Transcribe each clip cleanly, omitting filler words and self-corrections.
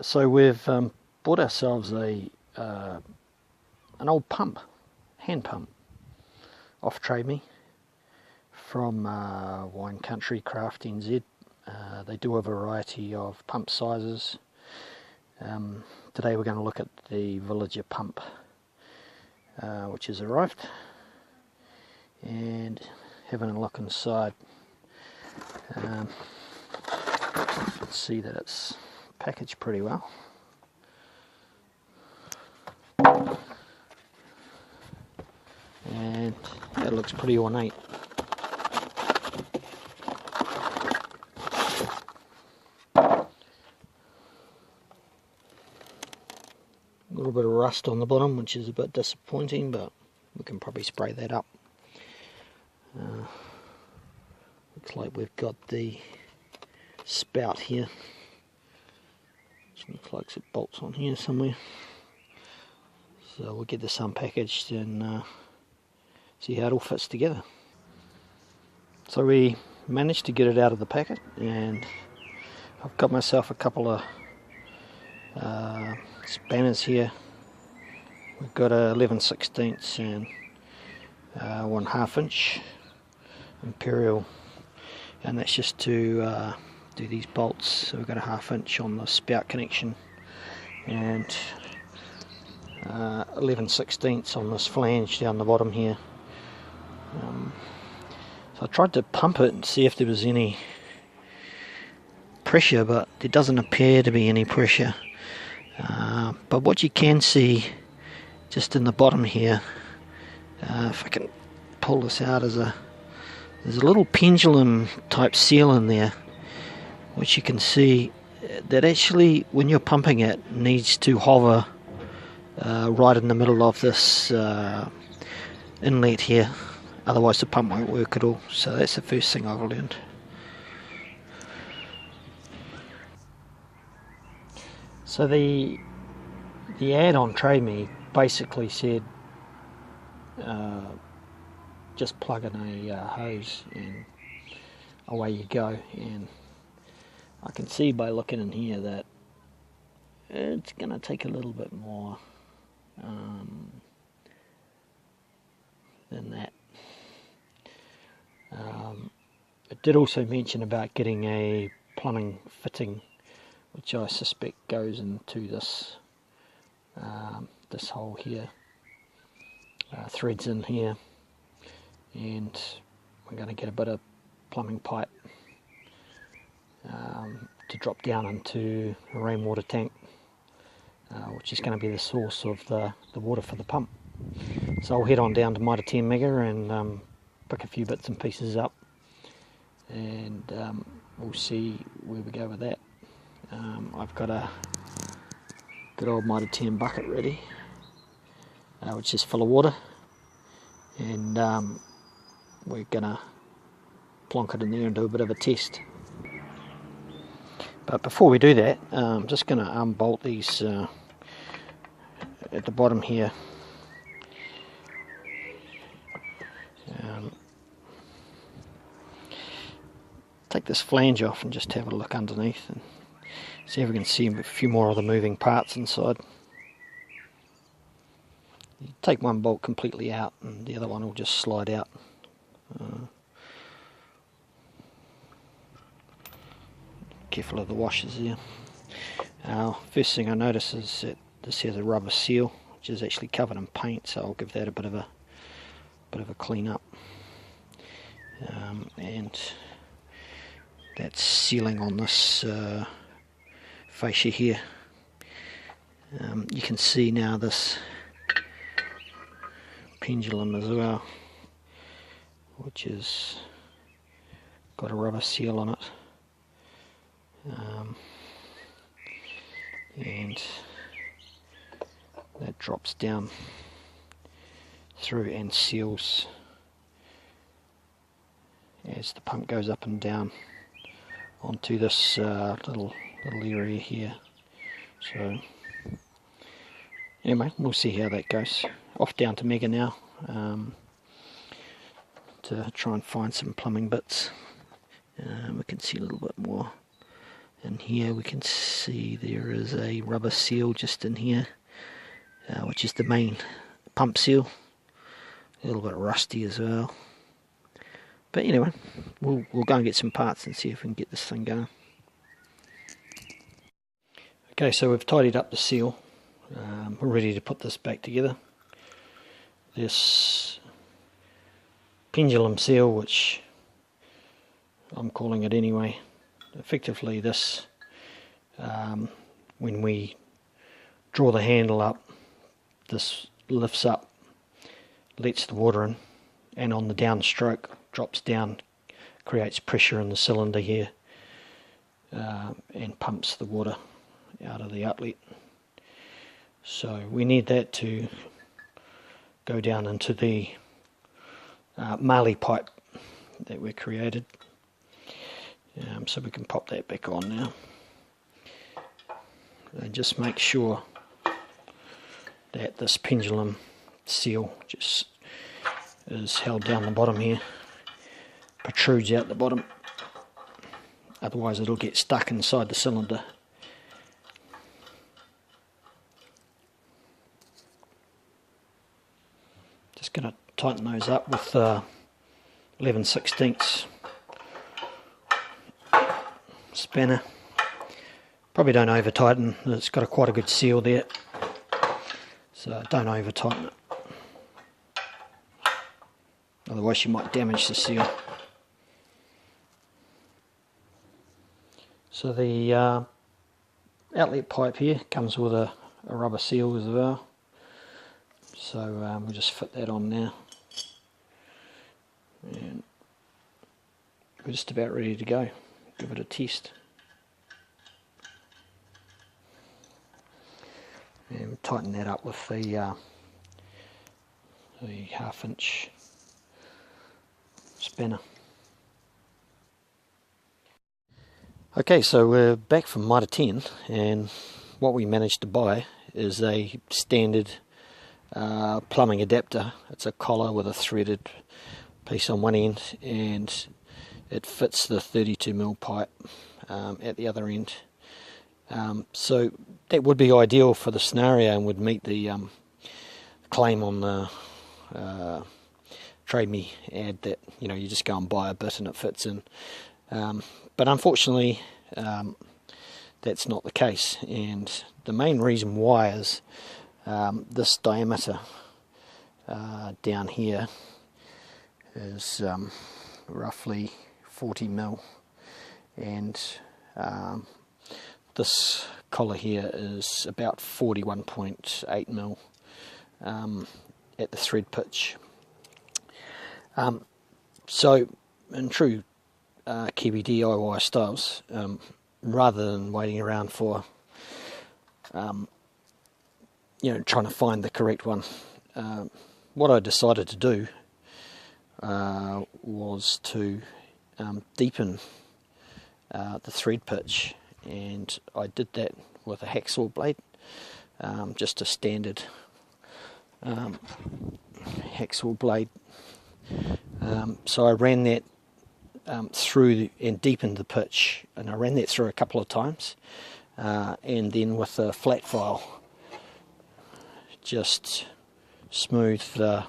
So we've bought ourselves an old pump, hand pump, off Trade Me from Wine Country Craft NZ. They do a variety of pump sizes. Today we're going to look at the Villager pump, which has arrived, and having a look inside. You can see that it's packaged pretty well. And it looks pretty ornate. A little bit of rust on the bottom, which is a bit disappointing, but we can probably spray that up. Looks like we've got the spout here, which looks like it bolts on here somewhere. So we'll get this unpackaged and see how it all fits together. So we managed to get it out of the packet, and I've got myself a couple of spanners here. We've got a 11/16 and 1/2 inch imperial, and that's just to do these bolts. So we've got a 1/2 inch on the spout connection and 11/16 on this flange down the bottom here. So I tried to pump it and see if there was any pressure, but there doesn't appear to be any pressure. But what you can see just in the bottom here, if I can pull this out, there's a little pendulum type seal in there, which you can see that actually when you're pumping it needs to hover right in the middle of this inlet here, otherwise the pump won't work at all. So that's the first thing I've learned. So the ad on Trade Me basically said just plug in a hose and away you go, and I can see by looking in here that it's going to take a little bit more than that. It did also mention about getting a plumbing fitting, which I suspect goes into this this hole here, threads in here, and we're going to get a bit of plumbing pipe to drop down into a rainwater tank, which is going to be the source of the water for the pump. So I'll head on down to Mitre 10 Mega and pick a few bits and pieces up, and we'll see where we go with that. I've got a good old Mitre 10 bucket ready, which is full of water, and we're gonna plonk it in there and do a bit of a test. But before we do that, I'm just gonna unbolt these at the bottom here. Take this flange off and just have a look underneath and see if we can see a few more of the moving parts inside. You take one bolt completely out and the other one will just slide out. Careful of the washers there. First thing I notice is that this has a rubber seal, which is actually covered in paint, so I'll give that a bit of a clean up. And that's sealing on this fascia here. You can see now this pendulum as well, which has got a rubber seal on it, and that drops down through and seals as the pump goes up and down onto this little area here. So anyway, we'll see how that goes. Off down to Mega now to try and find some plumbing bits. We can see a little bit more in here we can see there is a rubber seal just in here, which is the main pump seal. A little bit rusty as well. But anyway, we'll go and get some parts and see if we can get this thing going. Okay, so we've tidied up the seal. We're ready to put this back together. This pendulum seal, which I'm calling it anyway, effectively this, when we draw the handle up, this lifts up, lets the water in, and on the downstroke drops down, creates pressure in the cylinder here, and pumps the water out of the outlet. So we need that to go down into the Marley pipe that we created. So we can pop that back on now, and just make sure that this pendulum seal just is held down the bottom here, protrudes out the bottom, otherwise it'll get stuck inside the cylinder. Just going to tighten those up with 11/16 spanner. Probably don't over tighten, it's got quite a good seal there, so don't over tighten it, otherwise you might damage the seal. So the outlet pipe here comes with a rubber seal as well, so we'll just fit that on now, and we're just about ready to go. Give it a test. And tighten that up with the 1/2" spanner. Okay, so we're back from Mitre 10, and what we managed to buy is a standard plumbing adapter. It's a collar with a threaded piece on one end, and it fits the 32mm pipe at the other end. So that would be ideal for the scenario and would meet the claim on the Trade Me ad that, you know, you just go and buy a bit and it fits in. But unfortunately that's not the case, and the main reason why is this diameter down here is roughly 40mm, and this collar here is about 41.8mm at the thread pitch. So in true Kiwi DIY styles, rather than waiting around for trying to find the correct one, what I decided to do was to deepen the thread pitch, and I did that with a hacksaw blade, just a standard hacksaw blade. So I ran that through and deepened the pitch, and I ran that through a couple of times, and then with a flat file just smoothed the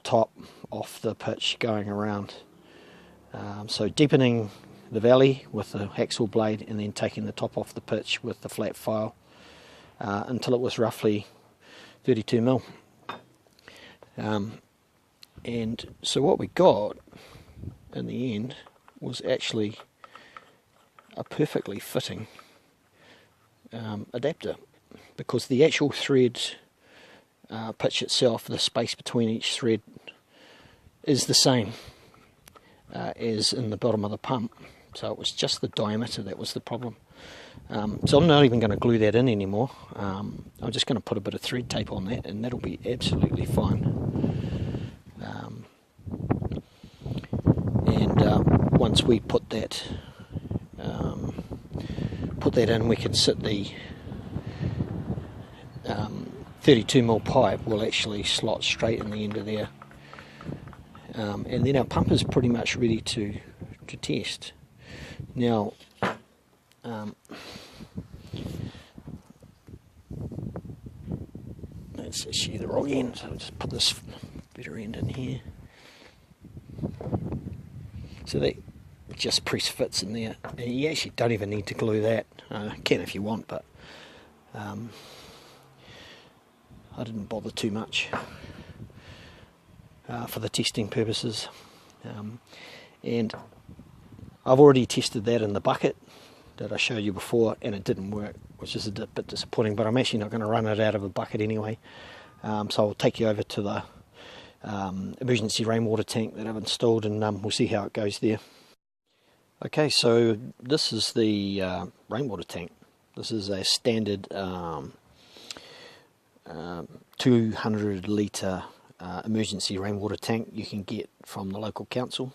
top off the pitch going around. So deepening the valley with the hacksaw blade, and then taking the top off the pitch with the flat file until it was roughly 32mm. And so what we got in the end was actually a perfectly fitting adapter, because the actual thread pitch itself, the space between each thread, is the same as in the bottom of the pump. So it was just the diameter that was the problem. So I'm not even going to glue that in anymore. I'm just going to put a bit of thread tape on that, and that'll be absolutely fine. And once we put that in, we can sit the 32mm pipe will actually slot straight in the end of there, and then our pump is pretty much ready to test. Now, Let's issue the wrong end, so I'll just put this better end in here. So that just press fits in there, and you actually don't even need to glue that. Can if you want, but I didn't bother too much for the testing purposes. And I've already tested that in the bucket that I showed you before, and it didn't work, which is a bit disappointing, but I'm actually not going to run it out of a bucket anyway. So I'll take you over to the emergency rainwater tank that I've installed, and we'll see how it goes there. Okay, so this is the rainwater tank. This is a standard 200 litre emergency rainwater tank you can get from the local council.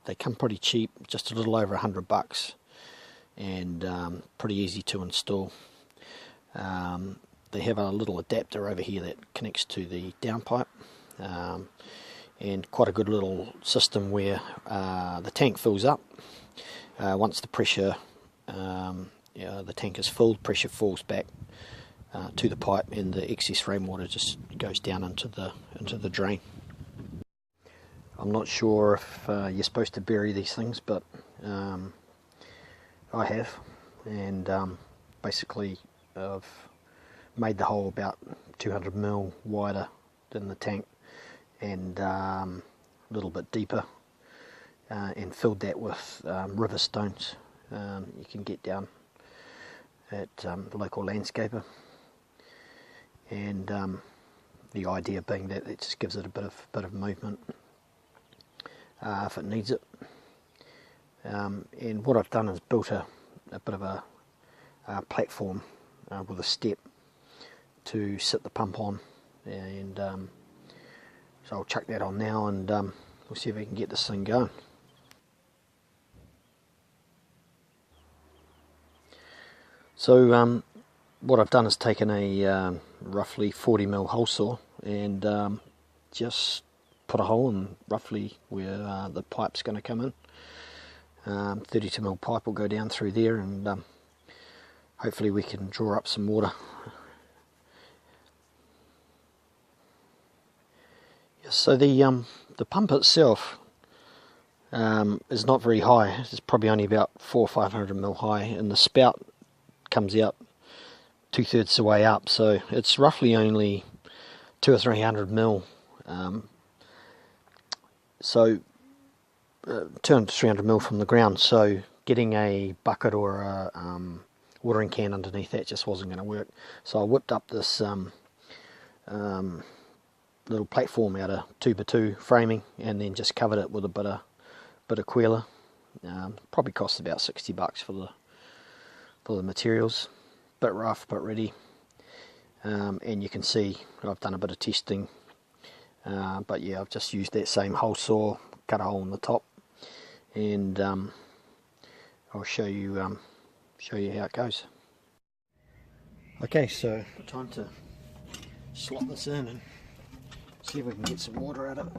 They come pretty cheap, just a little over $100, and pretty easy to install. They have a little adapter over here that connects to the downpipe, and quite a good little system where the tank fills up. Once the pressure, the tank is filled, pressure falls back to the pipe, and the excess rainwater just goes down into the drain. I'm not sure if you're supposed to bury these things, but I have, and basically I've made the hole about 200mm wider than the tank, and a little bit deeper, and filled that with river stones you can get down at the local landscaper, and the idea being that it just gives it a bit of movement if it needs it. And what I've done is built a bit of a platform with a step to sit the pump on, and so I'll chuck that on now, and we'll see if we can get this thing going. So what I've done is taken a roughly 40mm hole saw, and just put a hole in roughly where the pipe's going to come in. 32mm pipe will go down through there, and hopefully we can draw up some water. So the pump itself is not very high. It's probably only about 400 or 500mm high, and the spout comes out 2/3 the way up, so it's roughly only 200 or 300mm. So 200 to 300mm from the ground, so getting a bucket or a watering can underneath that just wasn't going to work. So I whipped up this little platform out of 2x2 framing, and then just covered it with a bit of Queeler. Probably cost about $60 for the materials. Bit rough but ready, and you can see I've done a bit of testing, but yeah, I've just used that same hole saw, cut a hole in the top, and I'll show you how it goes. Okay, so time to slot this in and see if we can get some water out of it.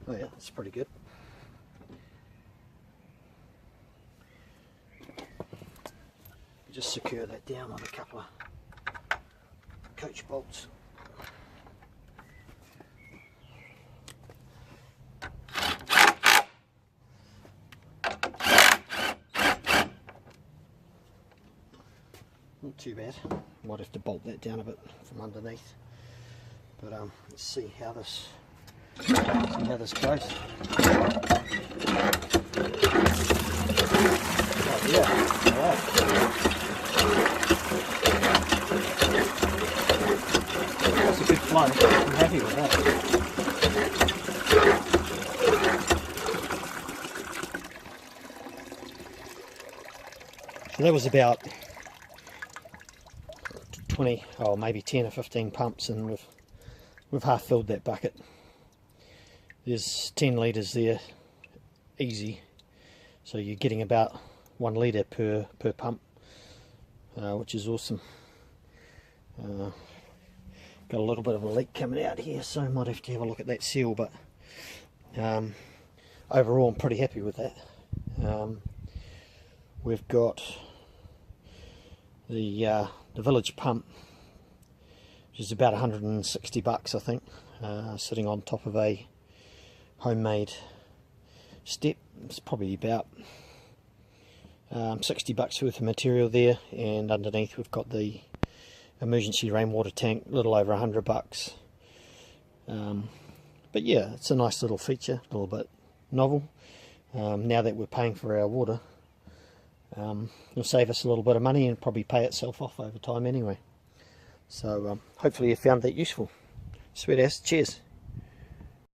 Oh yeah, that's pretty good. Just secure that down with a couple of coach bolts. Not too bad. Might have to bolt that down a bit from underneath, but let's see how this goes. Oh yeah, all right. That's a good flow. I'm happy with that. So that was about 20, or maybe 10 or 15 pumps, and we've half filled that bucket. There's 10 litres there, easy. So you're getting about 1 litre per pump, which is awesome. got a little bit of a leak coming out here, so I might have to have a look at that seal, but overall I'm pretty happy with that. We've got the village pump, which is about 160 bucks I think, sitting on top of a homemade step. It's probably about 60 bucks worth of material there, and underneath we've got the emergency rainwater tank, a little over 100 bucks. But yeah, it's a nice little feature, a little bit novel. Now that we're paying for our water, it'll save us a little bit of money and probably pay itself off over time anyway. So hopefully you found that useful. Sweet ass, cheers.